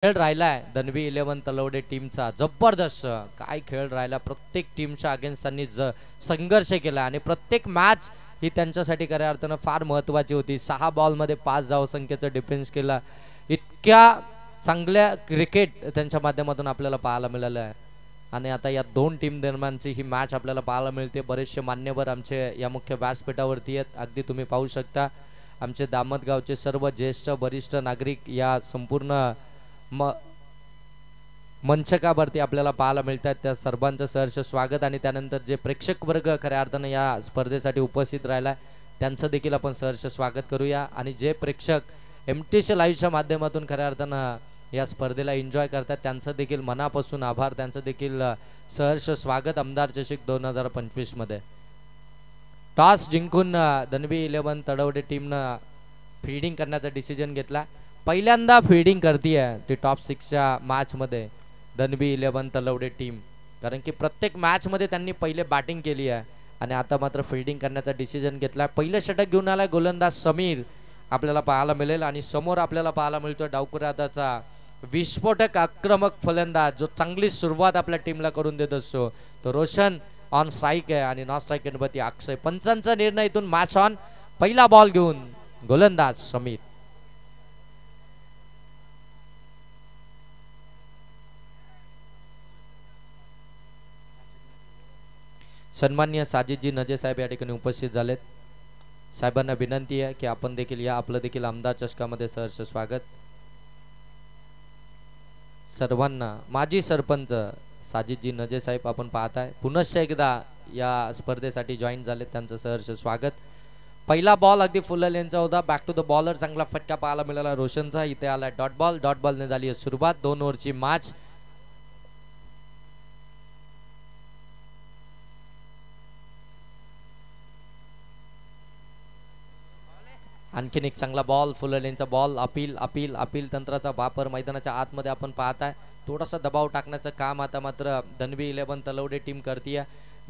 खेळ राहिलाय धनवी 11 तलवडे टीमचा जबरदस्त काय खेळ राहिला प्रत्येक टीमच्या अगेन्स्ट त्यांनी संघर्ष केला आणि प्रत्येक मॅच ही त्यांच्यासाठी खऱ्या अर्थानं फार महत्त्वाची होती 6 बॉलमध्ये 5 धावसंख्येचा डिफेन्स केला इतक्या चांगल्या क्रिकेट त्यांच्या माध्यमातून आपल्याला पाहायला मिळालं आहे आणि आता या दोन टीम दरम्यानची ही मॅच आपल्याला पाहायला मिळते बरेचसे मान्यवर आमचे या मुख्य व्यासपीठावरती आहेत अगदी तुम्ही पाहू शकता आमचे दामदगावचे सर्व ज्येष्ठ वरिष्ठ नागरिक या संपूर्ण मंचकावरती आपल्याला पाहायला मिळतात त्या सर्वांचं सहर्ष स्वागत आणि त्यानंतर जे प्रेक्षक वर्ग खऱ्या अर्थानं या स्पर्धेसाठी उपस्थित राहिला त्यांचं देखील आपण सहर्ष स्वागत करूया आणि जे प्रेक्षक MTC लाईव्हच्या माध्यमातून खऱ्या अर्थानं या स्पर्धेला एन्जॉय करतात त्यांचं देखील मनापासून आभार त्यांचं देखील सहर्ष स्वागत आमदार चषक 2025 मध्ये टॉस जिंकून धनवी 11 तडवडे टीमनं फील्डिंग करण्याचा डिसिजन घेतला पहिल्यांदा फील्डिंग करतीये ती टॉप 6च्या मॅच मध्ये धनवी 11 तलवडे टीम कारण की प्रत्येक मॅच मध्ये त्यांनी पहिले बॅटिंग केली आहे आणि आता मात्र फील्डिंग करण्याचा डिसिजन घेतला पहिलं षटक घेऊन आलाय गोलंदाज समीर आपल्याला पाहायला मिळेल आणि समोर आपल्याला पाहायला मिळतोय डावखुरादाचा विस्फोटक आक्रमक फलंदाज जो चांगली सुरुवात आपल्या टीमला करून देत असतो तो रोशन ऑन स्ट्राईक आहे आणि नॉन स्ट्राईक गणपती अक्षय पंचांचा निर्णय इथून मॅच ऑन पहिला बॉल घेऊन गोलंदाज समीर सन्माननीय साजिदजी नजे साहेब या ठिकाणी उपस्थित झालेत साहेबांना विनंती आहे की आपण देखील या आपलं देखील आमदार चषकामध्ये सहर्ष स्वागत सर्वांना माजी सरपंच साजिदजी नजे साहेब आपण पाहताय पुनश्च एकदा या स्पर्धेसाठी जॉईन झाले त्यांचं सहर्ष स्वागत पहिला बॉल अगदी फुल लेनचा होता बॅक टू द बॉलर चांगला फटका पाहायला मिळाला रोशनचा इथे आला डॉट बॉलने झाली आहे सुरुवात 2 ओव्हरची मॅच आणखीन एक चांगला बॉल फुल लेनचा बॉल अपील तंत्राचा वापर मैदानाच्या आतमध्ये आपण पाहताय थोडासा दबाव टाकण्याचं काम आता मात्र धनवी 11 तलवडे टीम करतीये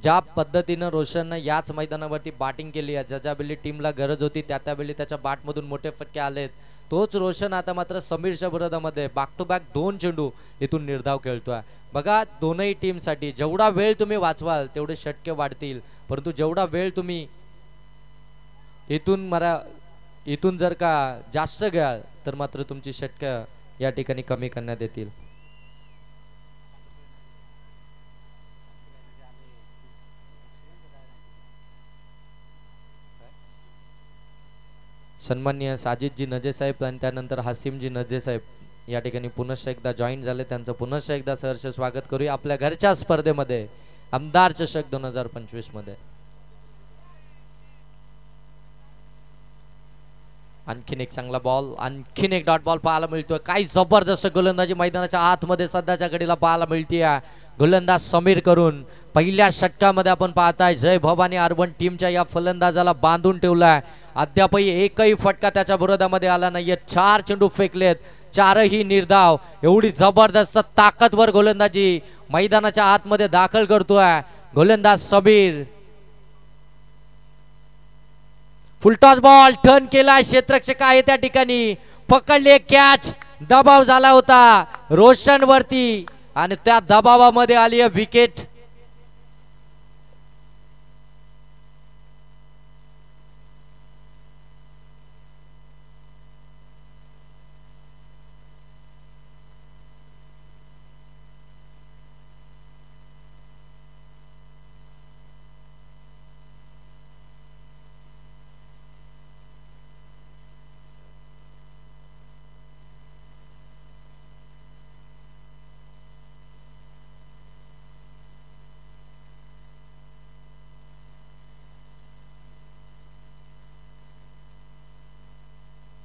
ज्या पद्धतीनं रोशननं याच मैदानावरती बॅटिंग केली आहे ज्यावेळी टीमला गरज होती त्यावेळी त्याच्या बॅटमधून मोठे फटके आलेत तोच रोशन आता मात्र समीरच्या विरोधामध्ये बॅक टू बॅक 2 चेंडू इथून निर्धाव खेळतोय बघा दोनही टीमसाठी जेवढा वेळ तुम्ही वाचवाल तेवढे षटके वाढतील परंतु जेवढा वेळ तुम्ही इथून जर का जास्त घ्याल तर मात्र तुमची षटकं या ठिकाणी कमी करण्यात येतील सन्माननीय साजिदजी नजे साहेब आणि त्यानंतर हासिमजी नजे साहेब या ठिकाणी पुनश्च एकदा जॉईन झाले त्यांचं पुनश्च एकदा सहर्ष स्वागत करूया आपल्या घरच्या स्पर्धेमध्ये आमदार चषक 2025 मध्ये आणखीन एक चांगला बॉल आणखीन एक डॉट बॉल पाहायला मिळतोय काय जबरदस्त गोलंदाजी मैदानाच्या आतमध्ये सध्याच्या घडीला पाहायला मिळतीये गोलंदाज समीर करून पहिल्या षटकामध्ये आपण पाहताय जय भवानी अर्बन टीमच्या या फलंदाजाला बांधून ठेवलाय अद्यापही एकही फटका त्याच्या विरोधामध्ये आला नाहीये 4 चेंडू फेकलेत 4ही निर्धाव एवढी जबरदस्त ताकदवर गोलंदाजी मैदानाच्या आतमध्ये दाखल करतोय गोलंदाज समीर फुलटॉस बॉल टर्न केला क्षेत्ररक्षक आहे त्या ठिकाणी पकडले कॅच दबाव झाला होता रोशन वरती आणि त्या दबावामध्ये आली आहे विकेट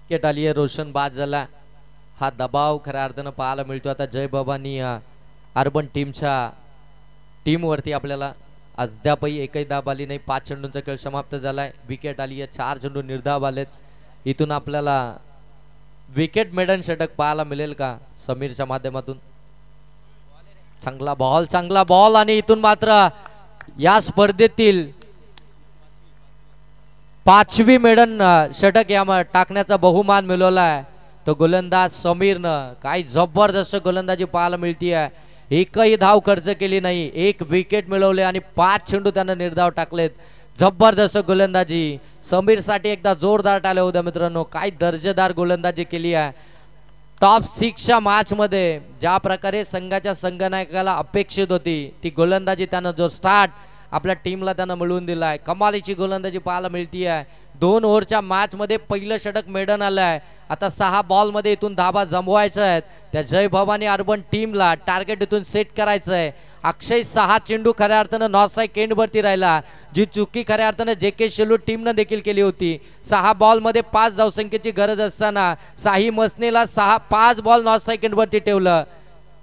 विकेट आली आहे रोशन बाद झाला हा दबाव खऱ्या अर्थानं पाहायला मिळतो आता जय भवानी अर्बन टीमच्या टीमवरती आपल्याला अद्यापही एकही धाव आली नाही 5 चेंडूंचा खेळ समाप्त झालाय विकेट आली आहे 4 चेंडू निर्धाव आलेत इथून आपल्याला विकेट मेडन षटक पाहायला मिळेल का समीरच्या माध्यमातून चांगला बॉल आणि इथून मात्र या स्पर्धेतील 5वी मेडन षटक या टाकण्याचा बहुमान मिळवलाय तो गोलंदाज समीरनं काय जबरदस्त गोलंदाजी पाहायला मिळतीये. एकही धाव खर्च केली नाही, एक विकेट मिळवले आणि 5 चेंडू त्यानं निर्धाव टाकलेत. जबरदस्त गोलंदाजी समीरसाठी एकदा जोरदार टाळ्या होत्या मित्रांनो. काय दर्जेदार गोलंदाजी केली आहे. टॉप 6च्या मॅच मध्ये ज्या प्रकारे संघाच्या संघनायकाला अपेक्षित होती ती गोलंदाजी त्यानं जो स्टार्ट आपल्या टीमला त्यानं मिळवून दिलाय. कमालीची गोलंदाजी पाहायला मिळती आहे. 2 ओव्हरच्या मॅच मध्ये पहिलं षटक मेडन आलंय. आता 6 बॉल मध्ये इथून धाबा जमवायच्या आहेत. त्या जय भवानी अर्बन टीमला टार्गेट इथून सेट करायचं आहे. अक्षय 6 चेंडू खऱ्या अर्थानं नॉर्थ साईड एंडवरती राहिला, जी चुकी खऱ्या अर्थानं जेके शेलू टीमनं देखील केली होती. 6 बॉल मध्ये 5 धावसंख्येची गरज असताना साही मसनेला 5 बॉल नॉर्थ साईड एंडवरती ठेवलं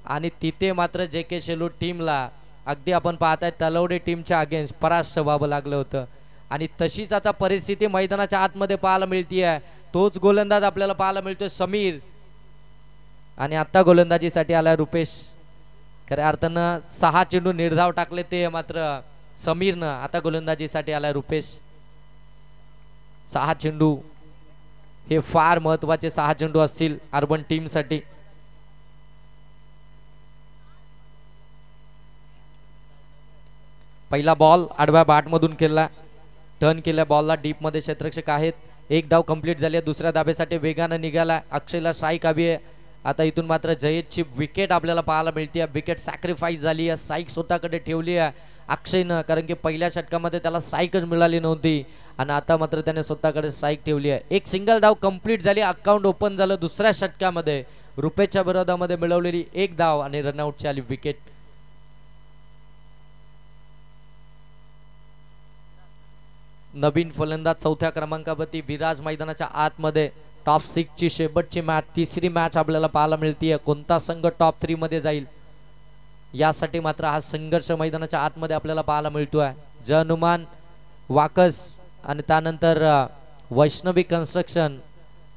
आणि तिथे मात्र जेके शेलू टीमला अगदी आपण पाहताय तलवडे टीमच्या अगेन्स्ट परास्त व्हावं लागलं होतं. आणि तशीच आता परिस्थिती मैदानाच्या आतमध्ये पाहायला मिळतीये. तोच गोलंदाज आपल्याला पाहायला मिळतोय समीर आणि आता गोलंदाजीसाठी आला रुपेश. खऱ्या अर्थानं 6 चेंडू निर्धाव टाकले ते मात्र समीरनं. आता गोलंदाजीसाठी आलाय रुपेश. 6 चेंडू हे फार महत्वाचे 6 चेंडू असतील अर्बन टीम साठी. पहिला बॉल आडव्या बॅट मधून केला, टर्न केल्या बॉलला डीप मध्ये क्षेत्ररक्षक आहेत. एक धाव कंप्लीट झाली. दुसऱ्या धाब्यासाठी वेगानं निघाला. अक्षयला स्ट्राईक हवी आहे. आता इथून मात्र जयेशची विकेट आपल्याला पाहायला मिळते. विकेट सॅक्रिफाईस झाली आहे. स्ट्राईक स्वतःकडे ठेवली आहे अक्षयनं, कारण की पहिल्या षटकामध्ये त्याला स्ट्राईकच मिळाली नव्हती आणि आता मात्र त्याने स्वतःकडे स्ट्राईक ठेवली आहे. एक सिंगल धाव कंप्लीट झाली. अकाउंट ओपन झालं. दुसऱ्या षटकामध्ये रुपेशच्या विरोधामध्ये मिळवलेली एक धाव आणि रनआउटची आली विकेट. नवीन फलंदाज चौथ्या क्रमांकावरती विराज मैदानाच्या आतमध्ये. टॉप 6ची शेवटची मॅच, तिसरी मॅच आपल्याला पाहायला मिळतीये. कोणता संघ टॉप 3 मध्ये जाईल यासाठी मात्र हा संघर्ष मैदानाच्या आतमध्ये आपल्याला पाहायला मिळतोय. हनुमान वाकस आणि त्यानंतर वैष्णवी कन्स्ट्रक्शन,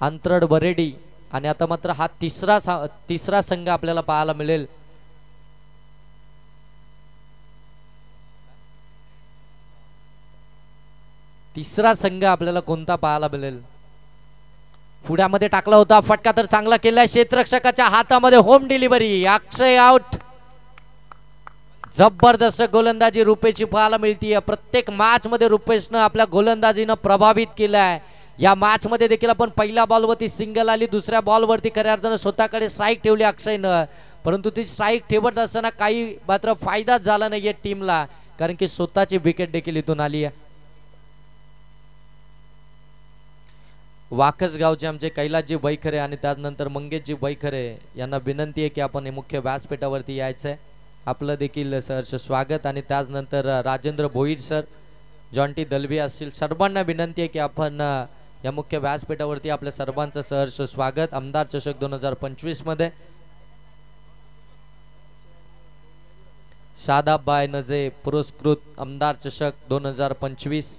अंतरड बरेडी आणि आता मात्र हा तिसरा संघ आपल्याला पाहायला मिळेल. तिसरा संघ आपल्याला कोणता पाहायला मिळेल. पुढ्यामध्ये टाकला होता फटका तर चांगला केलाय. क्षेत्ररक्षकाच्या हातामध्ये होम डिलिव्हरी. अक्षय आउट. जबरदस्त गोलंदाजी रुपेशची पाहायला मिळतीये. प्रत्येक मॅच मध्ये रुपेशनं आपल्या गोलंदाजीनं प्रभावित केलाय. या मॅच मध्ये देखील आपण पहिल्या बॉलवरती सिंगल आली, दुसऱ्या बॉलवरती खऱ्या अर्थानं स्वतःकडे स्ट्राईक ठेवली अक्षयनं, परंतु ती स्ट्राईक ठेवत असताना काही मात्र फायदाच झाला नाहीये टीमला, कारण की स्वतःची विकेट देखील इथून आली आहे. वाकस गावचे आमचे कैलासजी बैखरे आणि त्यानंतर मंगेशजी बैखरे यांना विनंती आहे की आपण मुख्य व्यासपीठावरती यायचंय. आपलं देखील सहर्ष स्वागत. आणि त्यानंतर राजेंद्र भोईर सर, जॉन्टी दलवी असतील, सर्वांना विनंती आहे की आपण या मुख्य व्यासपीठावरती आपल्या सर्वांचं सहर्ष स्वागत. आमदार चषक 2025 मध्ये शादाबाई नजे पुरस्कृत आमदार चषक 2025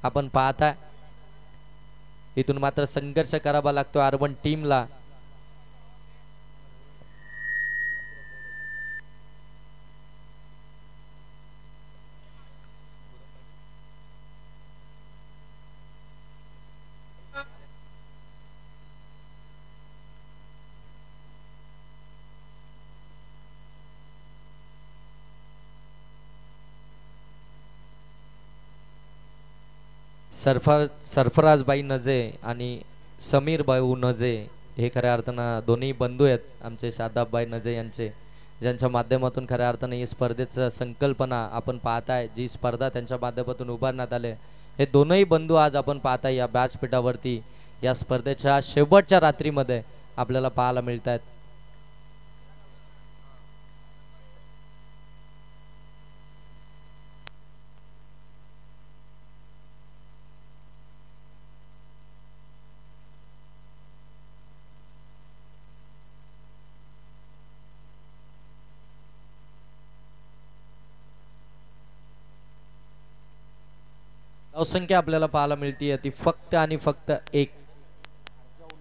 आपण पाहताय. इथून मात्र संघर्ष करावा लागतो अर्बन टीमला. सरफराजबाई नजे आणि समीर भाऊ नजे हे खऱ्या अर्थानं दोन्ही बंधू आहेत आमचे शादाबाई नजे यांचे, ज्यांच्या माध्यमातून खऱ्या अर्थानं ही स्पर्धेचं संकल्पना आपण पाहताय, जी स्पर्धा त्यांच्या माध्यमातून उभारण्यात आले. हे दोनही बंधू आज आपण पाहताय या व्यासपीठावरती या स्पर्धेच्या शेवटच्या रात्रीमध्ये आपल्याला पाहायला मिळत आहेत. धावसंख्या आपल्याला पाहायला मिळते ती फक्त आणि फक्त 1.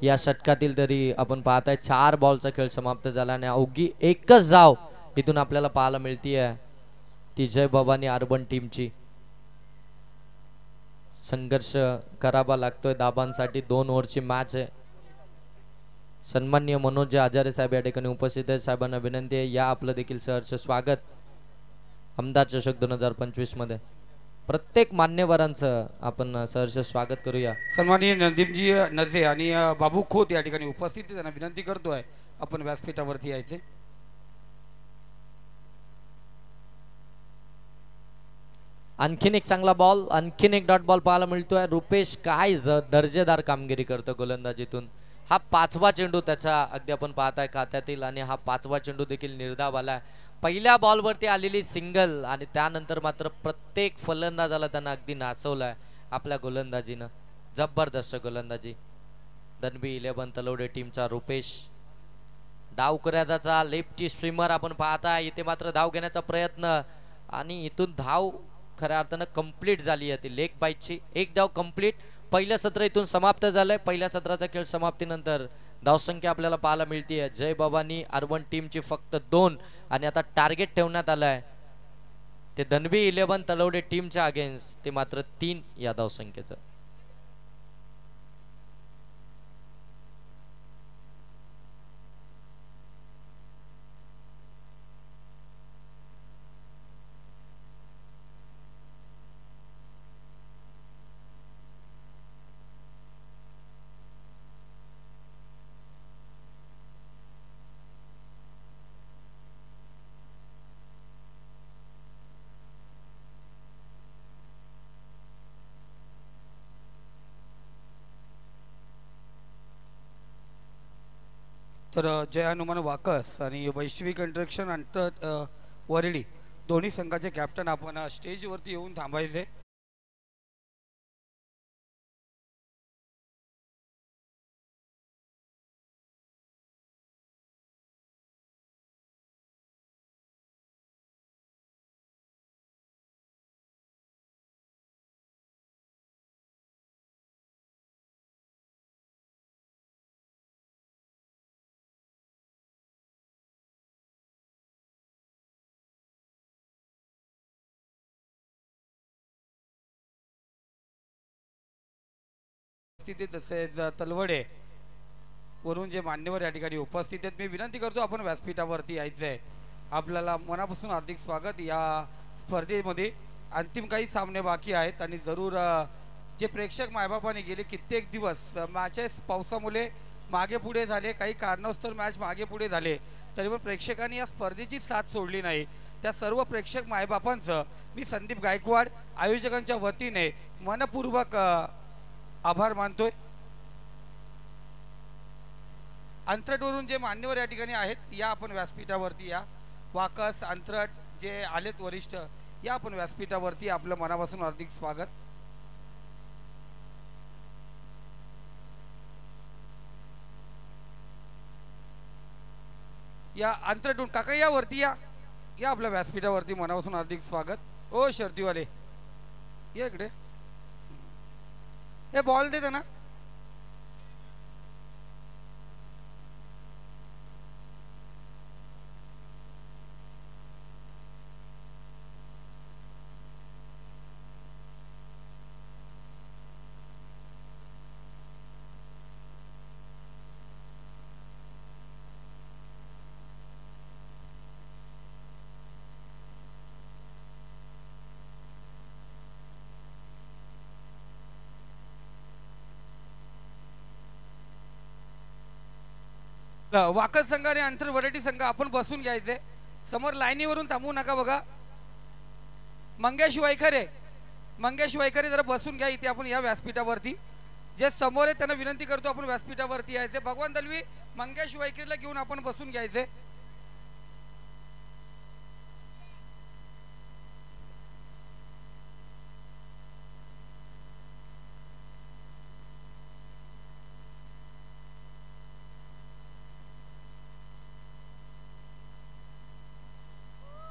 या षटकातील तरी आपण पाहताय 4 बॉलचा खेळ समाप्त झाला आणि अवघी एकच धाव इथून आपल्याला पाहायला मिळतीये ती जय भवानी अर्बन टीमची. संघर्ष करावा लागतोय धाबांसाठी. 2 ओव्हरची मॅच आहे. सन्माननीय मनोज आचार्य साहेब या ठिकाणी उपस्थित आहेत. साहेबांना विनंती आहे या आपलं देखील सहर्ष स्वागत आमदार चषक 2025 मध्ये प्रत्येक मान्यवरांचं आपण सहर्ष स्वागत करूया. सन्माननीय नदीमजी नजे आणि बाबू खोत या ठिकाणी उपस्थित त्यांना विनंती करतोय आपण व्यासपीठावरती यायचे. आणखीन एक चांगला बॉल, आणखीन एक डॉट बॉल पाहायला मिळतोय. रुपेश काय दर्जेदार कामगिरी करतो गोलंदाजीतून. हा 5वा चेंडू त्याच्या अगदी आपण पाहताय खात्यातील आणि हा 5वा चेंडू देखील निर्धाव आलाय. पहिल्या बॉलवरती आलेली सिंगल आणि त्यानंतर मात्र प्रत्येक फलंदाजाला त्यांना अगदी नाचवलाय आपल्या गोलंदाजीनं. जबरदस्त गोलंदाजी. दनबी 11 तलवडे टीमचा रुपेश डावकऱ्याचा लेफ्टी स्ट्रीमर आपण पाहताय. इथे मात्र धाव घेण्याचा प्रयत्न आणि इथून धाव खऱ्या अर्थानं कंप्लीट झाली आहे ती लेग बाईटची. एक धाव कंप्लीट. पहिलं सत्र इथून समाप्त झालंय. पहिल्या सत्राचा खेळ समाप्तीनंतर धावसंख्या आपल्याला पाहायला मिळते. जय बाबांनी अर्बन टीमची फक्त 2 आणि आता टार्गेट ठेवण्यात आलाय ते दनबी 11 तलवडे टीमच्या अगेन्स्ट ते मात्र 3 या धावसंख्येचं. तर जय हनुमान वाकस आणि वैश्विक इंटरेक्शन अंतर वरळी दोन्ही संघाचे कॅप्टन आपण स्टेजवरती येऊन थांबायचे. तसेच तलवडे वरून जे मान्यवर या ठिकाणी उपस्थित आहेत मी विनंती करतो आपण व्यासपीठावरती यायचंय. आपल्याला मनापासून हार्दिक स्वागत. या स्पर्धेमध्ये अंतिम काही सामने बाकी आहेत आणि जरूर जे प्रेक्षक मायबापाने गेले कित्येक दिवस मॅचेस पावसामुळे मागे पुढे झाले, काही कारणास्तव मॅच मागे पुढे झाले, तरी पण प्रेक्षकांनी या स्पर्धेची साथ सोडली नाही. त्या सर्व प्रेक्षक मायबापांचं मी संदीप गायकवाड आयोजकांच्या वतीने मनपूर्वक आभार मानतोय. अंतरटवरून जे मान्यवर या ठिकाणी आहेत या आपण व्यासपीठावरती या. वाकस अंतरट जे आलेत वरिष्ठ या आपण व्यासपीठावरती. आपलं मनापासून हार्दिक स्वागत. या अंतरटून काका या वरती या या आपल्या व्यासपीठावरती मनापासून हार्दिक स्वागत. ओ शर्तीवाले या इकडे. हे बॉल देते ना. वाकस संघ आणि अंतर वरटी संघ आपण बसून घ्यायचे. समोर लाईनीवरून थांबू नका. बघा मंगेश वैखरे जरा बसून घ्या इथे आपण या व्यासपीठावरती. जे समोर आहे त्यांना विनंती करतो आपण व्यासपीठावरती यायचे. भगवान दलवी मंगेश वैखरेला घेऊन आपण बसून घ्यायचे.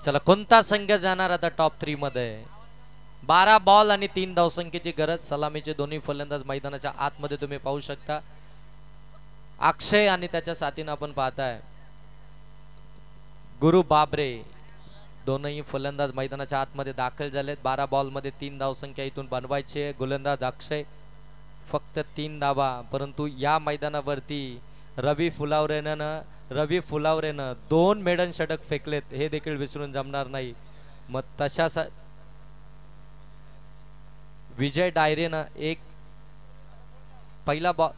चला कोणता संघ जाणार आता टॉप 3 मध्ये. 12 बॉल आणि 3 धावसंख्येची गरज. सलामीचे दोन्ही फलंदाज मैदानाच्या आतमध्ये तुम्ही पाहू शकता. अक्षय आणि त्याच्या साथीनं आपण पाहताय गुरु बाबरे. दोनही फलंदाज मैदानाच्या आतमध्ये दाखल झालेत. 12 बॉल मध्ये 3 धावसंख्या इथून बनवायची आहे. गोलंदाज अक्षय फक्त 3 धावा, परंतु या मैदानावरती रवी फुलावरेनं 2 मेडन षटक फेकलेत, हे देखील विसरून जमणार नाही. मग तशा विजय डायरेनं एक पहिला बॉल,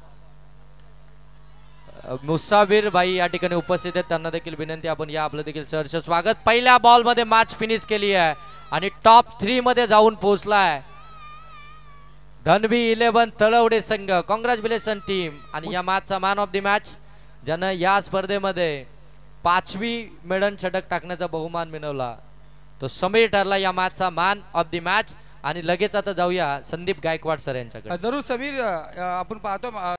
मुसाफिर भाई या ठिकाणी उपस्थित आहेत, त्यांना देखील विनंती आपण या आपलं देखील सहर्ष स्वागत. पहिल्या बॉल मध्ये मॅच फिनिश केली आहे आणि टॉप 3 मध्ये जाऊन पोहोचलाय धनवी 11 तळवडे संघ. Congratulation team. आणि या मॅचचा मॅन ऑफ द मॅच ज्यानं या स्पर्धेमध्ये 5वी मेडन षटक टाकण्याचा बहुमान मिळवला तो समीर ठरला या मॅचचा मॅन ऑफ द मॅच. आणि लगेच आता जाऊया संदीप गायकवाड सर यांच्याकडे. जरूर समीर, आपण पाहतो